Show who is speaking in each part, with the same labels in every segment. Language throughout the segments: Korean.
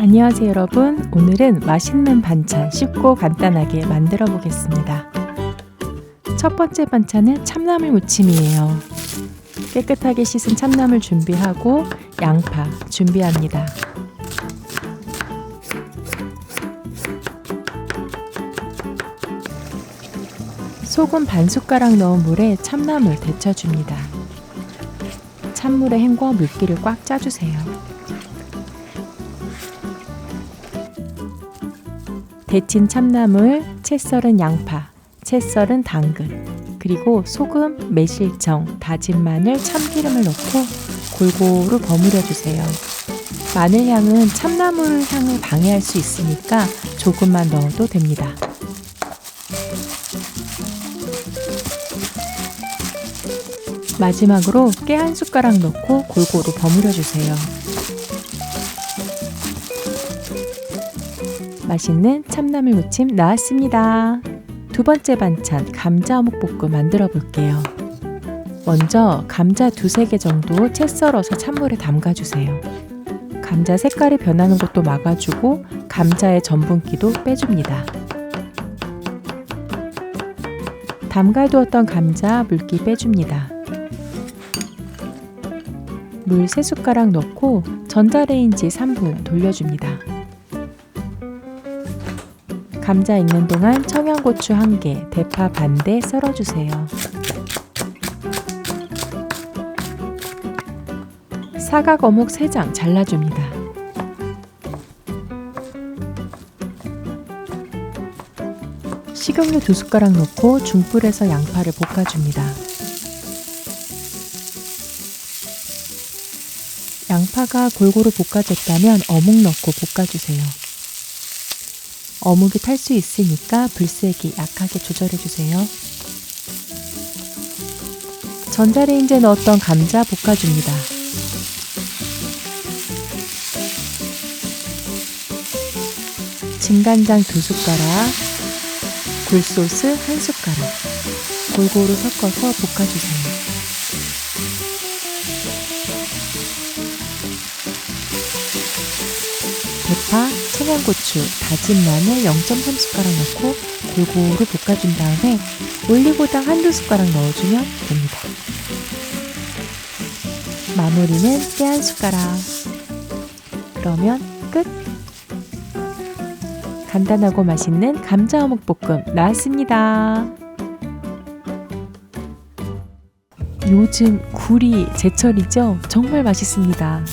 Speaker 1: 안녕하세요 여러분. 오늘은 맛있는 반찬 쉽고 간단하게 만들어 보겠습니다. 첫 번째 반찬은 참나물 무침이에요. 깨끗하게 씻은 참나물 준비하고 양파 준비합니다. 소금 반 숟가락 넣은 물에 참나물 데쳐줍니다. 찬물에 헹궈 물기를 꽉 짜주세요. 데친 참나물, 채 썰은 양파, 채 썰은 당근, 그리고 소금, 매실청, 다진 마늘, 참기름을 넣고 골고루 버무려 주세요. 마늘 향은 참나물 향을 방해할 수 있으니까 조금만 넣어도 됩니다. 마지막으로 깨 한 숟가락 넣고 골고루 버무려 주세요. 맛있는 참나물 무침 나왔습니다. 두 번째 반찬 감자 어묵볶음 만들어 볼게요. 먼저 감자 2-3개 정도 채 썰어서 찬물에 담가주세요. 감자 색깔이 변하는 것도 막아주고 감자의 전분기도 빼줍니다. 담가두었던 감자 물기 빼줍니다. 물 3숟가락 넣고 전자레인지 3분 돌려줍니다. 감자 익는 동안 청양고추 1개, 대파 반대 썰어주세요. 사각 어묵 3장 잘라줍니다. 식용유 2숟가락 넣고 중불에서 양파를 볶아줍니다. 양파가 골고루 볶아졌다면 어묵 넣고 볶아주세요. 어묵이 탈 수 있으니까 불세기 약하게 조절해주세요. 전자레인지에 넣었던 감자 볶아줍니다. 진간장 2숟가락, 굴소스 1숟가락 골고루 섞어서 볶아주세요. 대파, 청양고추, 다진 마늘 0.3숟가락 넣고 골고루 볶아준 다음에 올리고당 1-2숟가락 넣어주면 됩니다. 마무리는 깨 1숟가락. 그러면 끝! 간단하고 맛있는 감자 어묵볶음 나왔습니다. 요즘 굴이 제철이죠? 정말 맛있습니다.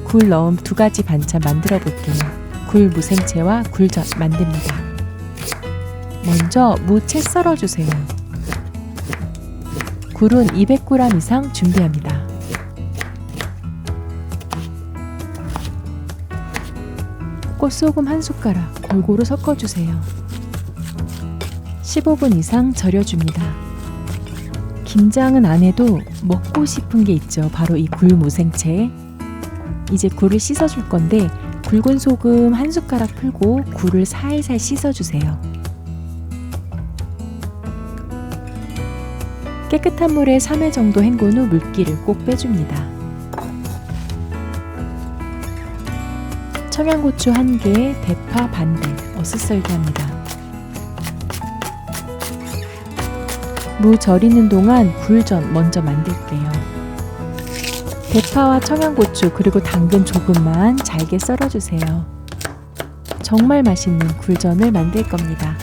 Speaker 1: 굴 넣은 2가지 반찬 만들어 볼게요. 굴 무생채와 굴젓 만듭니다. 먼저 무 채 썰어주세요. 굴은 200g 이상 준비합니다. 꽃소금 1숟가락 골고루 섞어주세요. 15분 이상 절여줍니다. 김장은 안 해도 먹고 싶은 게 있죠. 바로 이 굴 무생채. 이제 굴을 씻어줄 건데 굵은 소금 1숟가락 풀고 굴을 살살 씻어주세요. 깨끗한 물에 3회 정도 헹군 후 물기를 꼭 빼줍니다. 청양고추 1개, 대파 반대, 어슷썰기 합니다. 무 절이는 동안 굴전 먼저 만들게요. 대파와 청양고추 그리고 당근 조금만 잘게 썰어주세요. 정말 맛있는 굴전을 만들 겁니다.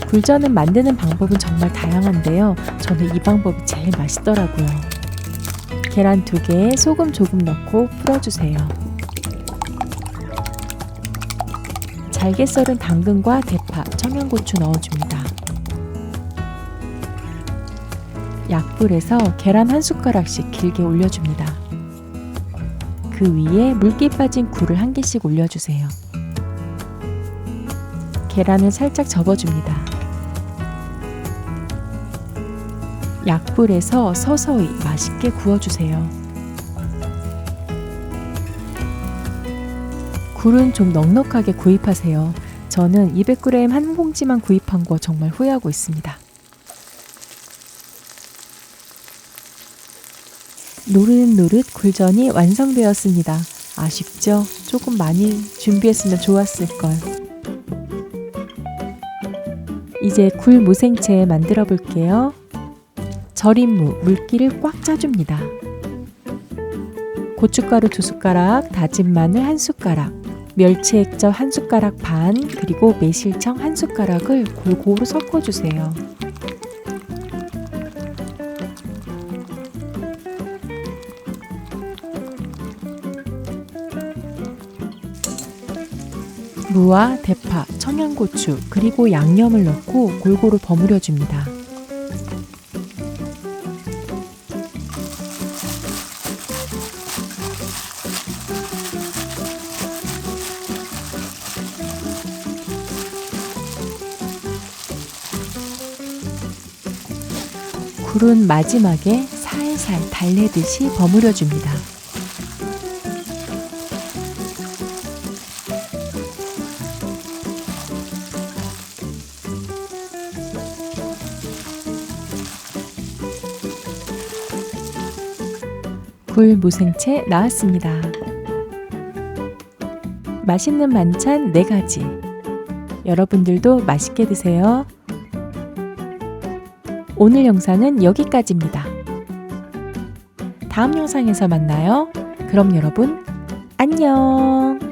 Speaker 1: 굴전은 만드는 방법은 정말 다양한데요. 저는 이 방법이 제일 맛있더라고요. 계란 2개에 소금 조금 넣고 풀어주세요. 잘게 썰은 당근과 대파, 청양고추 넣어줍니다. 약불에서 계란 1숟가락씩 길게 올려줍니다. 그 위에 물기 빠진 굴을 1개씩 올려주세요. 계란을 살짝 접어줍니다. 약불에서 서서히 맛있게 구워주세요. 굴은 좀 넉넉하게 구입하세요. 저는 200g 한 봉지만 구입한 거 정말 후회하고 있습니다. 노릇노릇 굴전이 완성되었습니다. 아쉽죠? 조금 많이 준비했으면 좋았을걸. 이제 굴 무생채 만들어 볼게요. 절인 무, 물기를 꽉 짜줍니다. 고춧가루 2숟가락, 다진 마늘 1숟가락, 멸치 액젓 1숟가락 반, 그리고 매실청 1숟가락을 골고루 섞어주세요. 무와 대파, 청양고추, 그리고 양념을 넣고 골고루 버무려 줍니다. 굴은 마지막에 살살 달래듯이 버무려 줍니다. 굴 무생채 나왔습니다. 맛있는 반찬 4가지. 여러분들도 맛있게 드세요. 오늘 영상은 여기까지입니다. 다음 영상에서 만나요. 그럼 여러분, 안녕!